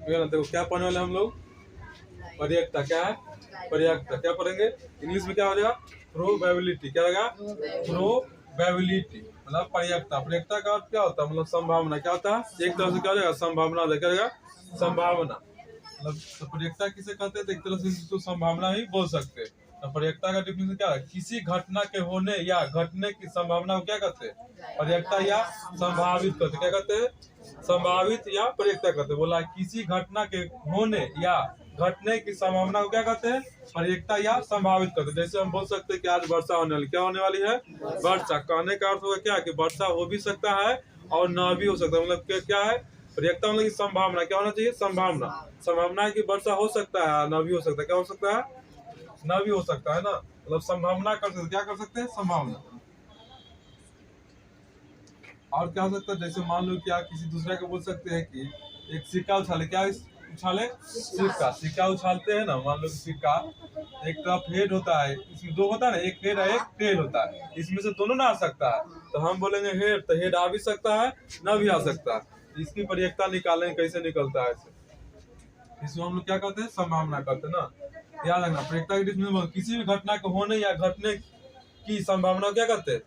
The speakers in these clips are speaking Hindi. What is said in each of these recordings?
ये ना देखो क्या पढ़ने वाले हम लोग, पर्यायता। क्या है पर्यायता? क्या पढ़ेंगे इंग्लिश में? क्या हो जाएगा? प्रोबेबिलिटी। क्या होगा? प्रोबेबिलिटी मतलब पर्यायता। पर्यायता का अर्थ क्या होता है? मतलब संभावना। क्या होता है? एक तरह से क्या हो जाएगा? संभावना। क्या होगा? संभावना। मतलब तो पर्यायता किसे कहते हैं? तो एक तरह से इसको संभावना ही बोल सकते हैं। तो पर्यायता का डिफिनेशन क्या है? किसी घटना के होने या घटने की संभावना को क्या कहते हैं? पर्यायता या संभावित कहते हैं। क्या कहते हैं? संभावित या पर्यायता कहते हैं। बोला किसी घटना के होने या घटने की संभावना को क्या कहते हैं? पर्यायता या संभावित कहते हैं। जैसे हम बोल सकते हैं कि आज वर्षा होने वाली। क्या होने वाली है? वर्षा। कहने का अर्थ होगा क्या कि वर्षा हो भी सकता है और न भी हो सकता है। मतलब क्या है? पर्यायता मतलब की संभावना। क्या होना चाहिए? संभावना। संभावना है कि वर्षा हो सकता है, न भी हो सकता है। क्या हो सकता है? न भी हो सकता है ना। मतलब संभावना कर सकते। क्या कर सकते हैं? संभावना। और क्या हो सकता है? जैसे मान लो कि आप किसी दूसरे को बोल सकते हैं कि एक सिक्का उछाले। क्या उछाले? सिक्का। सिक्का उछालते हैं ना। मान लो कि सिक्का एक तरफ हेड होता है, इसमें दो होता है ना, एक हेड है एक टेल होता है, इसमें से दोनों ना आ सकता है। तो हम बोलेंगे हेड, तो हेड आ भी सकता है न भी आ सकता है। इसकी पर्यायता निकालें कैसे निकलता है ऐसे। इसमें हम लोग क्या कहते हैं? संभावना कहते हैं ना। याद रखना पर्यायता की किसी भी घटना को होने या घटने की संभावना क्या कहते हैं?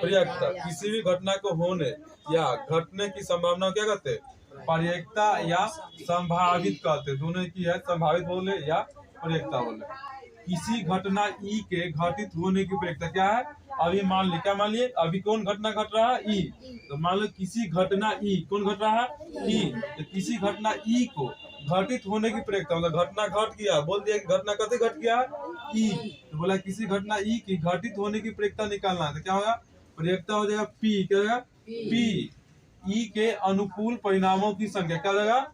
पर्यायता। किसी भी घटना को होने या घटने की संभावना क्या कहते हैं? पर्यायता या संभावित कहते हैं। दोनों की है, संभावित बोले या पर्यायता बोले। किसी घटना ई के घटित होने की पर्यायता क्या है? अभी मान ली, क्या मान लिए? अभी कौन घटना घट रहा है? ई। तो मान लो किसी घटना ई, कौन घट रहा है? ई। तो किसी घटना ई को घटित होने की पर्यायता मतलब घटना घट गया, बोल दिया कि घटना कते घट गया? ई। तो बोला किसी घटना ई की घटित होने की पर्यायता निकालना है। तो क्या होगा? पर्यायता हो जाएगा पी। क्या होगा? पी। ई के अनुकूल परिणामों की संख्या। क्या हो जाएगा?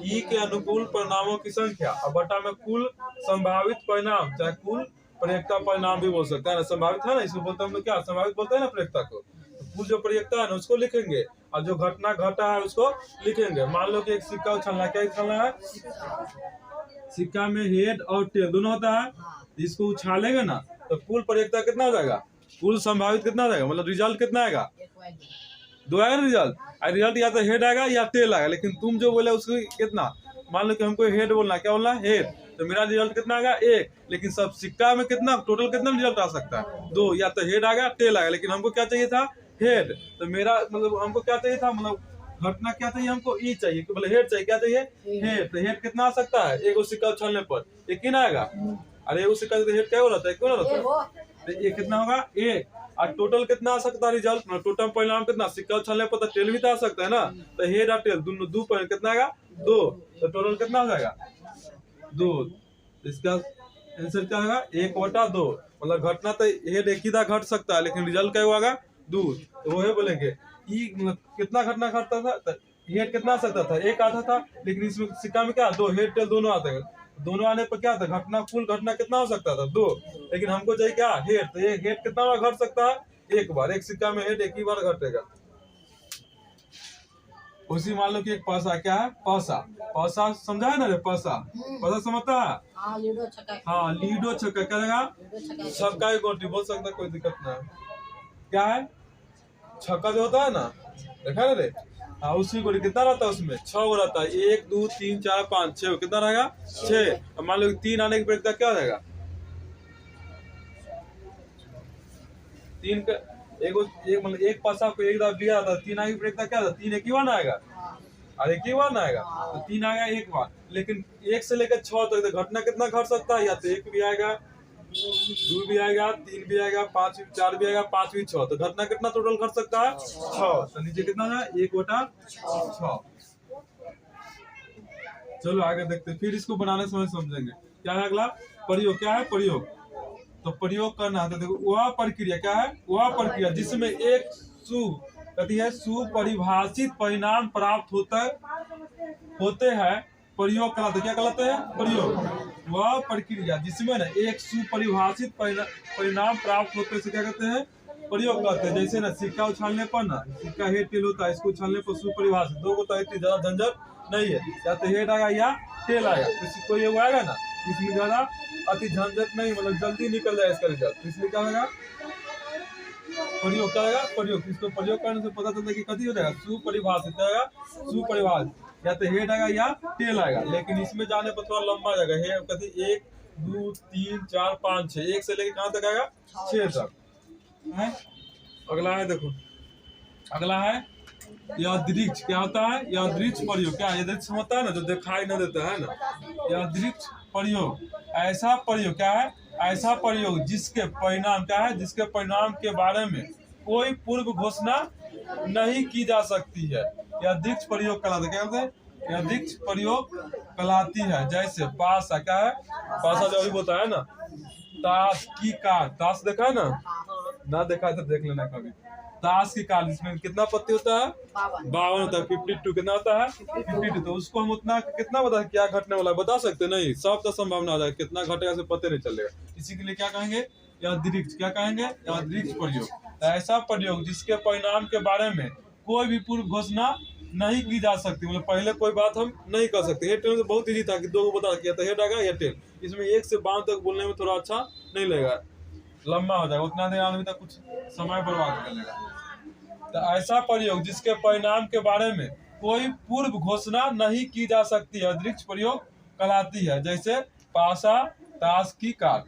ई के अनुकूल परिणामों की संख्या और बटा में कुल संभावित परिणाम, चाहे कुल पर्यायता परिणाम भी बोल सकते हैं ना। संभावित है ना, इसको बोलते हैं हम लोग क्या? संभावित बोलते हैं ना पर्यायता को। तो कुल जो पर्यायता है ना उसको लिखेंगे और जो घटना घटा है उसको लिखेंगे। मान लो कि एक सिक्का उछलना। क्या उछलना है? सिक्का में हेड और टेल दोनों होता है। इसको उछालेंगे ना तो कुल पर्यायता कितना हो जाएगा? कुल संभावित कितना हो जाएगा? मतलब रिजल्ट कितना आएगा? दो आएगा रिजल्ट। रिजल्ट या तो हेड आएगा या टेल आएगा। लेकिन तुम जो बोले उसको कितना, मान लो कि हमको हेड बोलना। क्या बोलना? हेड। तो मेरा रिजल्ट कितना आएगा? एक। लेकिन सब सिक्का में कितना टोटल कितना रिजल्ट आ सकता है? दो। या तो हेड आएगा टेल आएगा। लेकिन हमको क्या चाहिए था? हेड। तो मेरा मतलब हमको क्या चाहिए था? मतलब घटना क्या चाहिए हमको? ई चाहिए। मतलब हेड चाहिए। क्या चाहिए? हेड। तो हेड कितना आ सकता है? एक सिक्का उछलने पर एक ही ना आएगा। अरे एक सिक्का हेड क्या बोला था? एक क्यों रहता है? तो ये कितना होगा? एक। और टोटल कितना आ सकता है रिजल्ट? टोटल परिणाम कितना? सिक्का उछलने पर तो टेल भी तो आ सकता है ना। तो हेड और टेल दोनों दो पॉइंट कितना आएगा? दो। तो टोटल कितना हो जाएगा? दो। इसका आंसर क्या होगा? 1/2। मतलब घटना तो हेड एक ही था घट सकता है, लेकिन रिजल्ट क्या होगा? दो। तो वो बोलेंगे ई कितना घटना घटता था? तो हेड कितना आ सकता था? एक आता था। लेकिन इसमें सिक्का में क्या? दो। हेड टेल दोनों आते हैं। दोनों आने पर क्या था? घटना कुल घटना कितना हो सकता था? दो। लेकिन हमको चाहिए क्या? हेड। तो ये हेड कितना बार घट सकता है? एक बार। एक सिक्का में हेड एक ही बार घटेगा। उसी मान लो कि एक पैसा। क्या है? पैसा। पैसा समझा है ना रे? पैसा पैसा समझता है? हाँ लीडो छक्का। क्या लगा? छक्का की गोटी बोल सकता है, कोई दिक्कत ना है। क्या है? छक्का जो होता है ना, देखा ना रे? हाँ उसी गोटी कितना रहता है? उसमें 6 गो रहता है। 1 2 3 4 5 6 कितना रहेगा? 6। मान लो 3 आने की पर्यायता क्या रहेगा? 3 का एक मतलब एक पैसा को एक बार दिया था, 3 आने की पर्यायता क्या था? 3 एक ही बार ना आएगा। और एक ही बार ना आएगा। तो 3 आएगा एक बार। लेकिन 1 से लेकर 6 तक तो घटना कितना घट सकता है? या तो 1 भी आएगा, 2 भी आएगा, 3 भी आएगा, 5 4 भी आएगा, 5 भी 6। तो घटना कितना टोटल घट सकता है? 6। तो नीचे कितना है? 1/6। चलो आगे देखते हैं, फिर इसको बनाने समय समझेंगे। क्या है अगला? प्रयोग। क्या है? प्रयोग। तो प्रयोग करना है। तो देखो वह प्रक्रिया। क्या है? वह प्रक्रिया जिसमें एक कहती है सुपरिभाषित परिणाम प्राप्त होते हैं प्रयोग कहलाते। क्या कहलाते हैं? प्रयोग। वह प्रक्रिया जिसमें ना एक सुपरिभाषित परिणाम प्राप्त होते से क्या कहते हैं? प्रयोग कहते हैं। जैसे ना सिक्का उछालने पर ना, सिक्का हेड टेल होता है, इसको उछालने पर सुपरिभाषित। दो को तो इतनी ज्यादा झंझट नहीं है, या तो हेड आएगा या टेल आएगा। किसी को ये आएगा ना, इसमें ज्यादा अति झंझट नहीं, मतलब जल्दी निकल जाए इसका रिजल्ट। इसलिए क्या होगा? प्रयोग क्या रहेगा, प्रयोग। इसको प्रयोग करने से पता चलता है कि कथी हो जाएगा, सुपरिभाषित रहेगा, सुपरिभाषित। या तो हेड आएगा या टेल आएगा, लेकिन इसमें जाने पर थोड़ा लंबा जाएगा। हे कथी 1 2 3 4 5 6, 1 से लेकर कहाँ तक आएगा, 6 तक है। अगला है, देखो अगला है यादृक्ष। क्या होता है यादृक्ष प्रयोग? क्या यादृक्ष होता है ना, जो दिखाई न देता है ना, यादृक्ष प्रयोग। ऐसा प्रयोग क्या है, ऐसा प्रयोग जिसके परिणाम क्या है, जिसके परिणाम के बारे में कोई पूर्व घोषणा नहीं की जा सकती है, यादृक्ष प्रयोग कहलाता है। क्या कहते हैं, यादृक्ष प्रयोग कहलाती है। जैसे पासा, क्या है पासा, जो अभी होता है ना, ताश की कार। ताश देखा है ना देखा है तो देख लेना कभी। ताश की कार, जिसमें कितना पत्ती होता है, 52 होता है। 52 कितना होता है, 52। तो उसको हम उतना कितना बता, क्या घटने वाला है बता सकते नहीं, सब तो संभावना हो जाएगा, कितना घटेगा से पता नहीं चलेगा। इसी के लिए क्या कहेंगे, यादृक्ष। क्या कहेंगे, यादृक्ष प्रयोग। ऐसा प्रयोग जिसके परिणाम के बारे में कोई भी पूर्व घोषणा नहीं की जा सकती, मतलब पहले कोई बात हम नहीं कर सकते। हेड टेल तो बहुत ईजी था कि दो को बता किया था, हेड आएगा या टेल। इसमें 1 से 52 तक बोलने में थोड़ा अच्छा नहीं लगेगा, लंबा हो जाएगा, उतना देर आदमी तक कुछ समय बर्बाद कर लेगा। तो ऐसा प्रयोग जिसके परिणाम के बारे में कोई पूर्व घोषणा नहीं की जा सकती है, यादृक्ष प्रयोग कहलाती है। जैसे पासा, ताश की कार।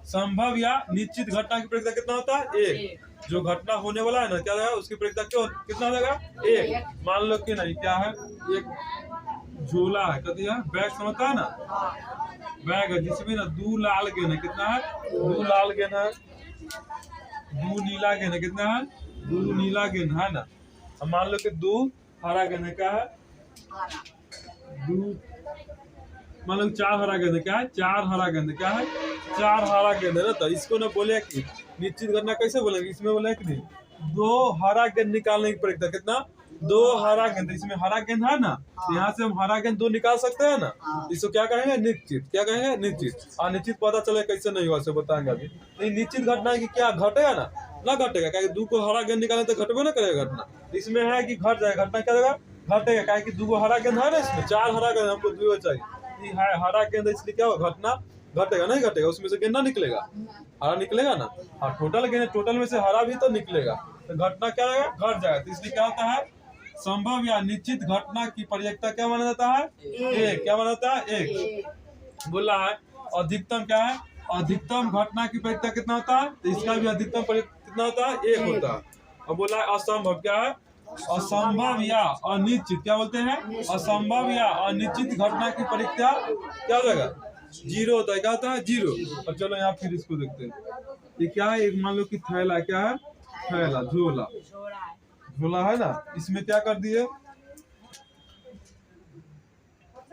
संभव या निश्चित घटना की प्रयोक्ता कितना होता है, 1। जो घटना होने वाला है ना, क्या रहेगा, उसकी प्रयोक्ता क्यों कितना हो जाएगा, 1। मान लो कि नहीं, क्या है, एक झोला है, कहती है बैग समझता है ना, बैग है जिसमें ना 2 लाल गेंद है। कितना है, 2 लाल गेंद है। 2 नीला गेंद है। कितना है, 2 नीला गेंद है ना। अब मान लो कि 2 हरा गेंद है। क्या है, 2 मान लो 4 हरा गेंद है। क्या है, 4 हरा गेंद। क्या है, 4 हरा गेंद है ना। तो इसको ना बोले कि निश्चित घटना कैसे बोलेंगे, इसमें बोले कि नहीं, 2 हरा गेंद निकालने की प्रक्रिया। कितना, 2 हरा गेंद। इसमें हरा गेंद है ना, तो यहाँ से हम हरा गेंद 2 निकाल सकते हैं ना। इसको क्या कहेंगे, निश्चित। क्या कहेंगे, निश्चित। और निश्चित पता चले कैसे नहीं हुआ, बताएंगे अभी। नहीं, निश्चित घटना है कि क्या घटेगा ना घटेगा, क्या 2 को हरा गेंद निकाले तो घटबे ना करेगा घटना। इसमें है कि घट जाएगा, घटना क्या होगा, घटेगा। क्या कि 2 हरा गेंद है ना, इसमें 4 हरा गेंद, हमको 2 चाहिए है हरा गेंद, इसलिए क्या होगा, घटना घटेगा नहीं घटेगा, उसमें से गेंद ना निकलेगा, हरा निकलेगा ना। हाँ, टोटल गेंद, टोटल में से हरा भी तो निकलेगा, तो घटना क्या रहेगा, घट जाएगा। तो इसलिए क्या होता है, संभव या निश्चित घटना की प्रयोक्ता क्या माना जाता है, 1। क्या माना जाता है, 1। बोला है अधिकतम। क्या है, अधिकतम घटना की प्रयोक्ता कितना होता है, तो इसका भी अधिकतम कितना होता है, 1 होता है। अब बोला है असंभव। क्या है, असंभव या अनिश्चित। क्या बोलते हैं, असंभव या अनिश्चित घटना की प्रयोक्ता क्या हो जाएगा, 0 होता है। क्या होता है, 0। अब चलो यहाँ फिर इसको देखते हैं। ये क्या है, एक मान लो कि थैला। क्या है, थैला, झोला, झोला है ना। इसमें क्या कर दिए,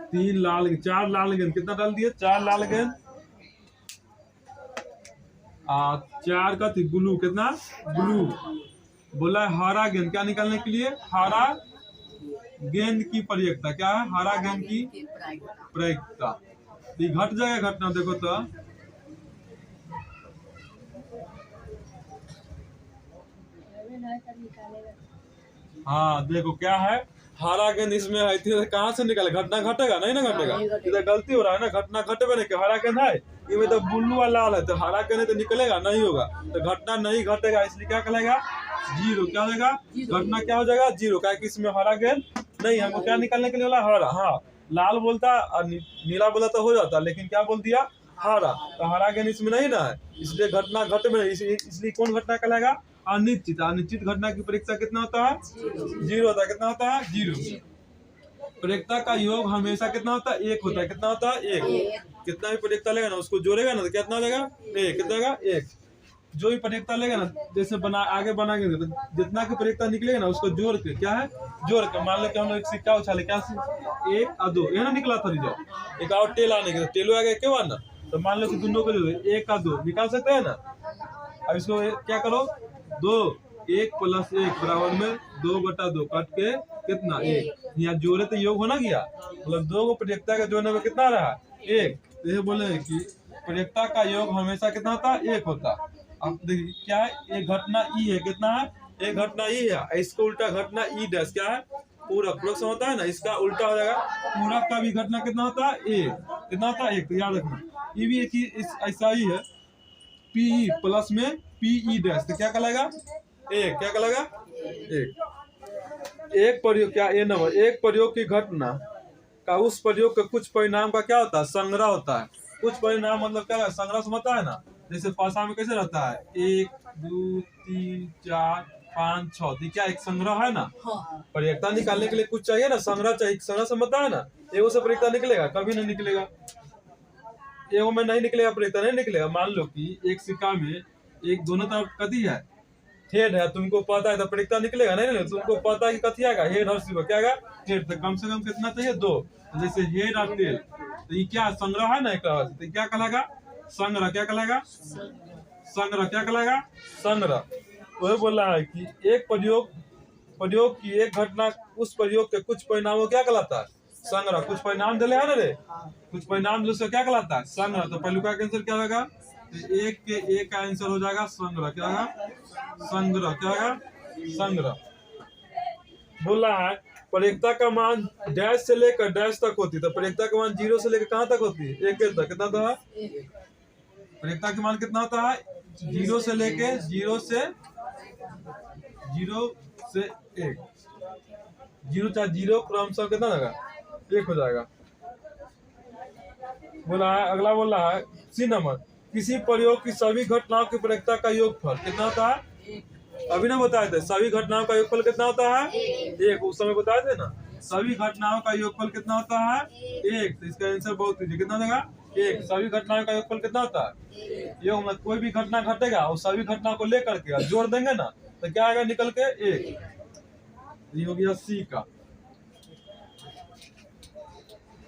3 लाल 4 लाल गेंद। कितना डाल दिए, 4 लाल गेंद। 4 का थी ब्लू। कितना, ब्लू। बोला है हरा गेंद। क्या निकालने के लिए, हरा गेंद की प्रयोक्ता। क्या है, हरा गेंद की प्रयोक्ता। ये घट जाएगा घटना, देखो तो हाँ देखो क्या है, हरा गेंद इसमें है, तो कहाँ से निकाले, घटना घटेगा नहीं ना घटेगा, इधर गलती हो रहा है ना, घटना घटेगा नहीं। हरा गेंद है, ये तो ब्लू और लाल है, तो हरा गेंद तो निकलेगा नहीं, होगा तो घटना नहीं घटेगा, इसलिए क्या कहलाएगा, 0। क्या हो जाएगा, घटना क्या हो जाएगा, 0। क्या कि इसमें हरा गेंद नहीं, हमको क्या निकालने के लिए बोला, हरा। हाँ, लाल बोलता और नीला बोला तो हो जाता, लेकिन क्या बोल दिया, हरा। तो हरा गेंद इसमें नहीं ना है, इसलिए घटना घट में नहीं, इसलिए कौन घटना कहलाएगा, अनिश्चित। अनिश्चित घटना की प्रयोक्ता कितना होता है, 0 होता है। कितना होता है, 0। प्रयोक्ता का योग हमेशा कितना होता है, 1 होता है। कितना होता है, 1। कितना भी प्रयोक्ता लेगा ना, उसको जोड़ेगा ना तो कितना लेगा, 1। कितना लेगा, 1। जो भी प्रयोक्ता लेगा ना, जैसे आगे बना के जितना की प्रयोक्ता निकलेगा ना, उसको जोड़ के, क्या है, जोड़ के। मान लो कि हम लोग एक सिक्का उछाले, क्या 1 और 2 ये ना निकला था रिजल्ट, एक और टेल आने के, टेलो आगे क्यों आना, तो मान लो कि दोनों को 1 और 2 निकाल सकते हैं ना। अब इसको क्या करो, 2 1 + 1 बराबर में 2/2 काट के कितना, 1। यहाँ जोड़े तो योग होना गया, मतलब 2 को प्रयोक्ता का जोड़ने में कितना रहा, 1। तो ये बोले कि प्रयोक्ता का योग हमेशा कितना होता है, 1 होता। अब देखिए क्या है, एक घटना ई है। कितना है, एक घटना ई है, इसको उल्टा घटना ई डैश। क्या है, पूरक। पूरक होता है ना, इसका उल्टा हो जाएगा, पूरक का भी घटना कितना होता है, 1। कितना होता है, 1। तो याद रखना, ये भी एक ही ऐसा ही है, पी प्लस में पी ई डैश, तो क्या कहलाएगा? एक। क्या कहलाएगा? एक प्रयोग, क्या ए नंबर, एक प्रयोग की घटना का उस प्रयोग के कुछ परिणाम का क्या होता है? संग्रह होता है। कुछ परिणाम मतलब क्या है? संग्रह समझता है ना। जैसे भाषा में कैसे रहता है? 1 2 3 4 5 6, तो क्या एक संग्रह है ना। प्रयोक्ता निकालने के लिए कुछ चाहिए ना, संग्रह चाहिए। संग्रह समझता है ना। एगो से प्रयोक्ता निकलेगा? कभी नहीं निकलेगा। एगो में नहीं निकलेगा, प्रयोक्ता नहीं निकलेगा। मान लो कि एक सिक्का में एक दोनों तरफ कथी है? हेड है। तुमको पता है तो प्रयोक्ता निकलेगा? नहीं। तुमको पता है कि कथी आएगा? हेड और सिल्वर। क्या आएगा? हेड। तो कम से कम कितना चाहिए? 2। तो जैसे हेड और टेल, तो ये क्या संग्रह है ना एक, तो क्या कहलाएगा? संग्रह। क्या कहलाएगा? संग्रह। क्या कहलाएगा? संग्रह। वही बोल रहा है कि एक प्रयोग की एक घटना उस प्रयोग के कुछ परिणामों क्या कहलाता है? संग्रह। कुछ परिणाम दिले है ना रे, कुछ परिणाम दिले, क्या कहलाता है? संग्रह। तो पहले का आंसर क्या होगा? एक के एक का आंसर हो जाएगा संग्रह। क्या होगा? संग्रह। क्या होगा? संग्रह। बोल रहा है प्रयोक्ता का मान डैश से लेकर डैश तक होती है। तो प्रयोक्ता का मान 0 से लेकर कहाँ तक होती है? 1 तक। कितना होता है? प्रयोक्ता का मान कितना होता है? 0 से लेके 0 से 1। 0 चाहे 0 क्रमशः कितना होगा? 1 हो जाएगा। बोला है अगला, बोल रहा है सी नंबर, किसी प्रयोग की सभी घटनाओं की प्रयोक्ता का योगफल कितना होता है? अभी ना बताए थे सभी घटनाओं का योगफल कितना होता है? 1। उस समय बताए थे ना, सभी घटनाओं का योगफल कितना होता है? 1। तो इसका आंसर बहुत इजी, कितना होगा? 1। सभी घटनाओं का योगफल कितना होता है? ये मतलब कोई भी घटना घटेगा और सभी घटनाओं को लेकर के जोड़ देंगे ना, तो क्या आएगा निकल के? 1। ये हो गया सी का।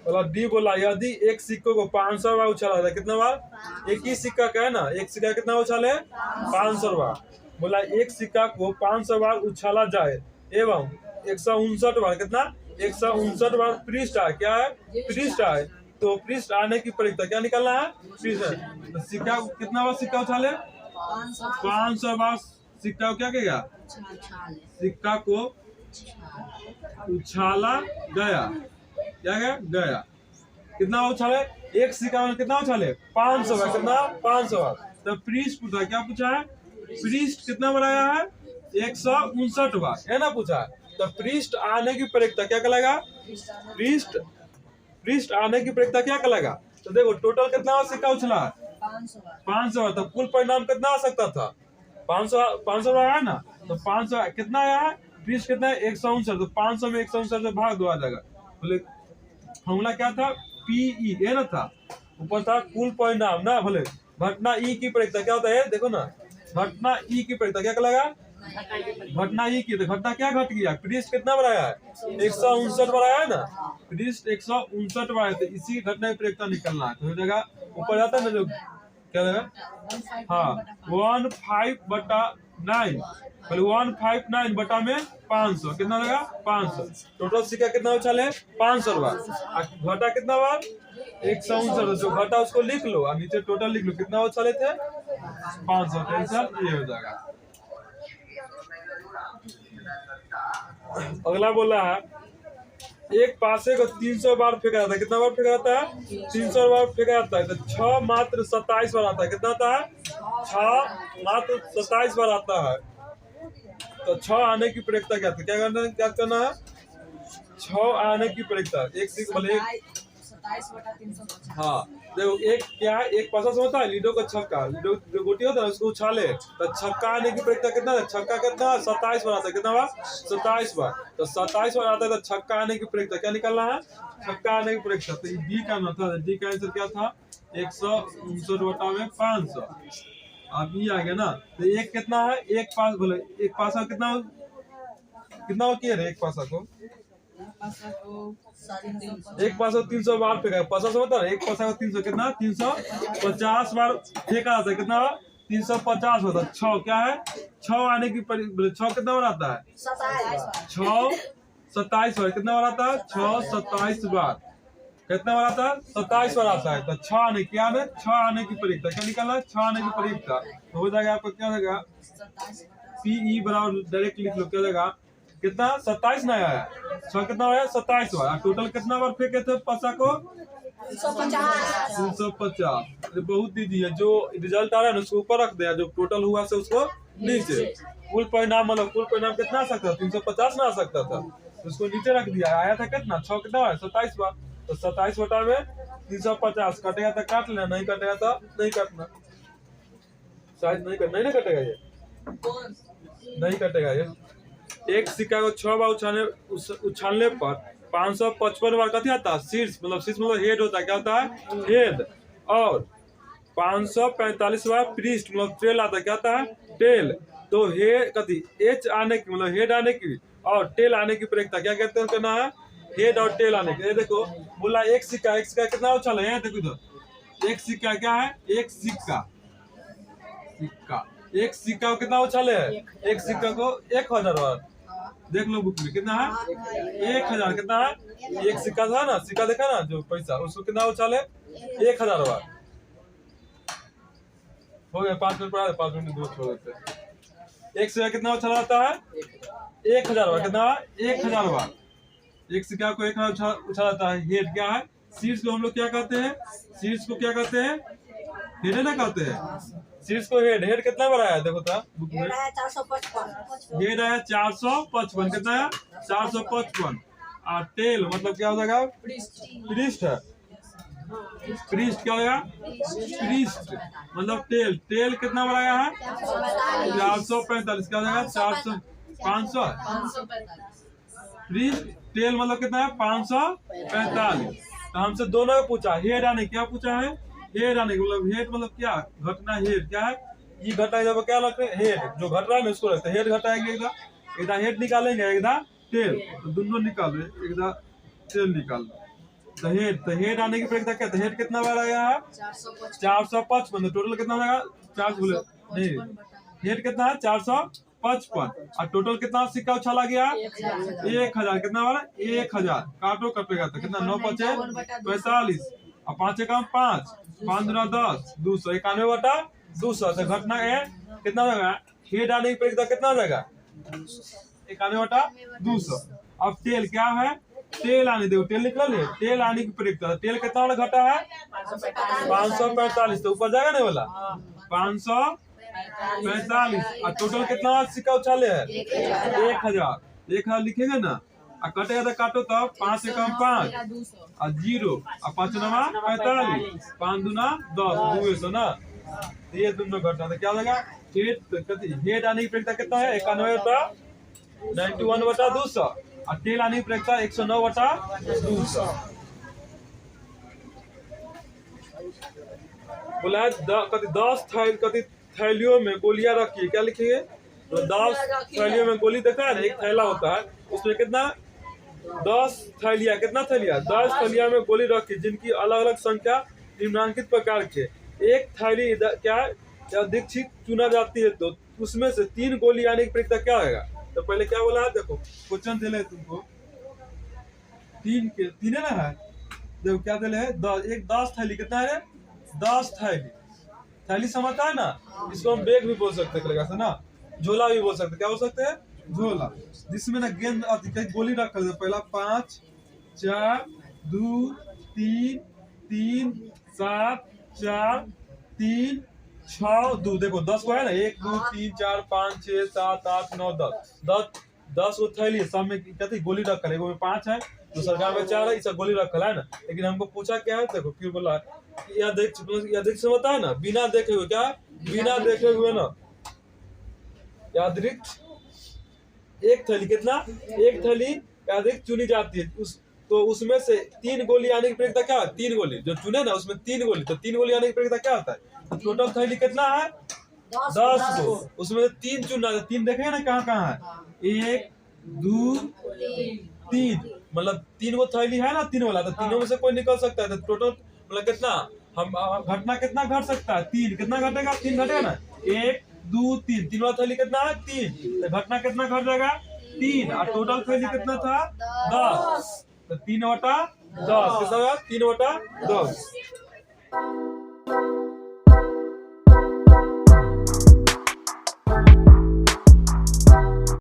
डी बोला यदि एक सिक्के को 500 बार उछाला जाए, कितना बार? एक ही सिक्का का है ना, एक सिक्का कितना उछाले? 500 बार। बोला एक सिक्का को 500 बार उछाला जाए एवं 159 बार, कितना? 159 बार पृष्ठ आए। क्या है? पृष्ठ आए। तो पृष्ठ आने की प्रयोक्ता क्या निकालना है? पृष्ठ। तो सिक्का कितना बार सिक्का उछाले? 500 बार सिक्का को क्या कहेगा? सिक्का को उछाला गया। क्या गया? कितना उछाले? एक सिक्का में कितना उछाले? 500 बार। कितना? 500 बार। तो पृष्ठ पूछा, क्या पूछा है? पृष्ठ कितना बनाया है? 159 बार, है ना पूछा है। तो पृष्ठ आने की प्रयोक्ता क्या कहलाएगा? पृष्ठ आने की प्रयोक्ता क्या कहलाएगा? तो देखो टोटल कितना बार सिक्का उछला है? 500 बार। तो कुल परिणाम कितना आ सकता था? 500 बार है ना। तो 500 कितना आया है? पृष्ठ कितना है? 159। तो 500 में 159 से भाग दो आ जाएगा। बोले फॉर्मूला क्या था? पीई है ना था, ऊपर था कुल परिणाम ना। बोले घटना ई की प्रयोक्ता क्या होता है? देखो ना, घटना ई की प्रयोक्ता क्या कहलाएगा? घटना ई की। तो घटना क्या घट गया? पृष्ठ कितना बढ़ाया है? 159 बढ़ाया है ना। पृष्ठ 159 बढ़ाया, तो इसी घटना की प्रयोक्ता निकलना है। तो हो जाएगा ऊपर जाता है ना, जो क्या रहेगा? हाँ 15/9। 159 बटा में 500, कितना लगा? 500। टोटल सिक्का कितना उछाले? 500 बार। घटा कितना बार? 159। जो घटा उसको लिख लो और नीचे टोटल लिख लो, कितना उछाले थे? 500। आंसर ये हो जाएगा। अगला बोला है एक पासे को 300 बार फेंका जाता है। कितना बार फेंका जाता है? 300 बार फेंका जाता है। तो 6 मात्र 27 बार आता है। कितना आता है? 6 मात्र 27 बार आता है। तो 6 आने की प्रयोक्ता क्या क्या करना है? 6 आने की प्रयोक्ता एक से भले 27/350। हाँ देखो एक क्या है, एक पासा से होता है लीडो का छक्का, लीडो जो गोटी होता है उसको उछाले तो छक्का आने की प्रयोक्ता कितना है? छक्का कितना? 27 बार आता है। कितना बार? 27 बार। तो 27 बार आता है तो छक्का आने की प्रयोक्ता क्या निकलना है? छक्का आने की प्रयोक्ता। तो डी का था, डी का आंसर क्या था? 159 बटा में 500। अब ये आ गया ना। तो एक कितना है? एक पास बोले एक पासा कितना किया रे? एक पासा को एक पासा 300 बार फेंका। पासा से होता है एक पासा को 300 कितना? 350 बार फेंका जाता है। कितना? 350 होता है। 6 क्या है? 6 आने की 6 कितना बार आता है? 6 27 बार। कितना बार आता है? 6 27 बार। कितना बार आता है? 27 बार आता है। तो 6 आने क्या है? 6 आने की प्रयोक्ता क्या निकाला? 6 आने की प्रयोक्ता। तो हो जाएगा आपको क्या होगा? पीई बराबर डायरेक्ट लिख लो, क्या होगा? कितना 27 ना आया, 6 कितना आया 27 हुआ। टोटल कितना बार फेंके थे पसा को 350। बहुत इजी है, जो रिजल्ट आ रहा है ना उसको ऊपर रख दिया, जो टोटल हुआ से उसको नीचे। कुल परिणाम मतलब कुल परिणाम कितना आ सकता था 350 ना आ सकता था, उसको नीचे रख दिया। आया था कितना 6 कितना है 27 बार, तो 27 बटा में 350 कटेगा तो काट लेना, नहीं कटेगा तो नहीं काटना। शायद नहीं नहीं कटेगा, ये नहीं कटेगा। ये एक सिक्का को 6 बार उछालने पर 555 बार कथी आता है शीर्ष, मतलब शीर्ष मतलब हेड होता है, क्या होता है हेड। और 545 बार पृष्ठ मतलब टेल आता है, क्या आता है टेल। तो हेड कथी एच आने की मतलब हेड आने की और टेल आने की प्रक्रिया क्या कहते हैं, करना है हेड और टेल आने की। ये देखो बोला एक सिक्का कितना उछाल है, देखो इधर एक सिक्का क्या है, एक सिक्का एक सिक्का को कितना उछाले है, एक सिक्का को 1000 बार। देख लो बुक में कितना है 1000, कितना है एक सिक्का था ना, सिक्का देखा ना जो पैसा, उसको कितना उछाले 1000 बार। हो गया 5 मिनट पढ़ा, 5 मिनट दूर छोड़ देते। एक सिक्का कितना उछाला जाता है 1000 बार, कितना 1000 बार। एक सिक्का को 1000 उछाला जाता है। हेड क्या है, शीर्ष को हम लोग क्या कहते हैं, शीर्ष को क्या कहते हैं हेड ना कहते हैं। शीर्ष को हेड कितना बड़ा है देखो था बुक में, हेड आया 455, कितना है 455। और टेल मतलब क्या हो जाएगा पृष्ठ है, पृष्ठ क्या होगा पृष्ठ मतलब टेल कितना बड़ा है 445, क्या हो जाएगा 400 500 पृष्ठ टेल मतलब कितना है 545। तो हमसे दोनों पूछा हेड आने, क्या पूछा है हेड आने मतलब हेड मतलब क्या घटना, हेड क्या है ये घटा जब क्या लगते हैं हेड, जो घट रहा है ना उसको लगता है हेड घटाएंगे, एकदम हेड निकालेंगे एकदम टेल, तो दोनों निकाल रहे एकदम टेल निकाल। तो हेड आने की प्रक्रिया क्या, हेड कितना बार आया है 455, टोटल कितना आएगा 4 बोले नहीं, हेड कितना है 455 और टोटल कितना सिक्का उछाला गया 1000, कितना बार 1000 काटो कटेगा तो कितना 9 5 45 और 5 कम 5 5 दूना 10 291 बटा 200। तो घटना है कितना हो जाएगा, हेड आने की प्रक्रिया कितना हो जाएगा 91 बटा 200। अब टेल क्या है, टेल आने देखो टेल निकला ले, टेल आने की प्रक्रिया टेल कितना वाला घटा है 545, तो ऊपर जाएगा नहीं वाला 545 और टोटल कितना सिक्का उछाले है 1000 लिखेगा ना और कटेगा तो काटो तब 5 से कम 5 और 0 और 5 9 45 5 दूना 10 200 ना। ये दोनों घटना तो क्या लगा हेड आने की प्रक्रिया कितना है 91 बटा 91 बटा 200 और टेल आने की प्रक्रिया 109 बटा 200। बोला है 10 थैलियों में गोलियां रखी, क्या लिखेंगे तो 10 थैलियों में गोली देखा है ना, एक थैला होता है उसमें कितना 10 थैलियां, कितना थैलियां 10 थैलियां में गोली रखी जिनकी अलग अलग संख्या निम्नलिखित प्रकार के। एक थैली क्या दीक्षित चुना जाती है तो उसमें से 3 गोली आने की प्रक्रिया क्या होगा। तो पहले क्या बोला है देखो क्वेश्चन दिले तुमको 3 है ना है, देखो क्या दिले है 10 थैली, कितना है 10 थैली समझता है ना, इसको हम बैग भी बोल सकते हैं ना, झोला भी बोल सकते, क्या बोल सकते हैं झोला, जिसमें ना गेंद गोली रखा है। पहला 5 4 2 3 3 7 4 3 6 2 देखो 10 को है ना 1 2 3 4 5 6 7 8 9 10 वो थैली सब में कहते गोली रखल है, 5 है दूसरा गाँव में 4 है, इस गोली रखल है ना। लेकिन हमको पूछा क्या है देखो क्यों बोला या देख से होता है ना बिना देखे हुए, क्या बिना देखे हुए ना यादृक्ष एक थैली, कितना एक थैली यादृक्ष चुनी जाती है तो उसमें से 3 गोली आने की प्रक्रिया क्या है 3 गोली जो चुने ना उसमें 3 गोली, तो 3 गोली आने की प्रक्रिया क्या होता है। तो टोटल थैली कितना है 10 गो, उसमें 3 चुनना है, 3 देखेंगे ना कहाँ है 1 2 3 मतलब 3 गो थैली है ना 3 वाला, तो तीनों में से कोई निकल सकता है। तो टोटल मतलब कितना हम घटना कितना घट सकता है 3, कितना घटेगा 3 घटेगा ना 1 2 3 तीन वाला थैली कितना है 3, तो घटना कितना घट जाएगा 3 और टोटल थैली कितना था 10, तो 3 बटा 10 कितना 3 बटा 10।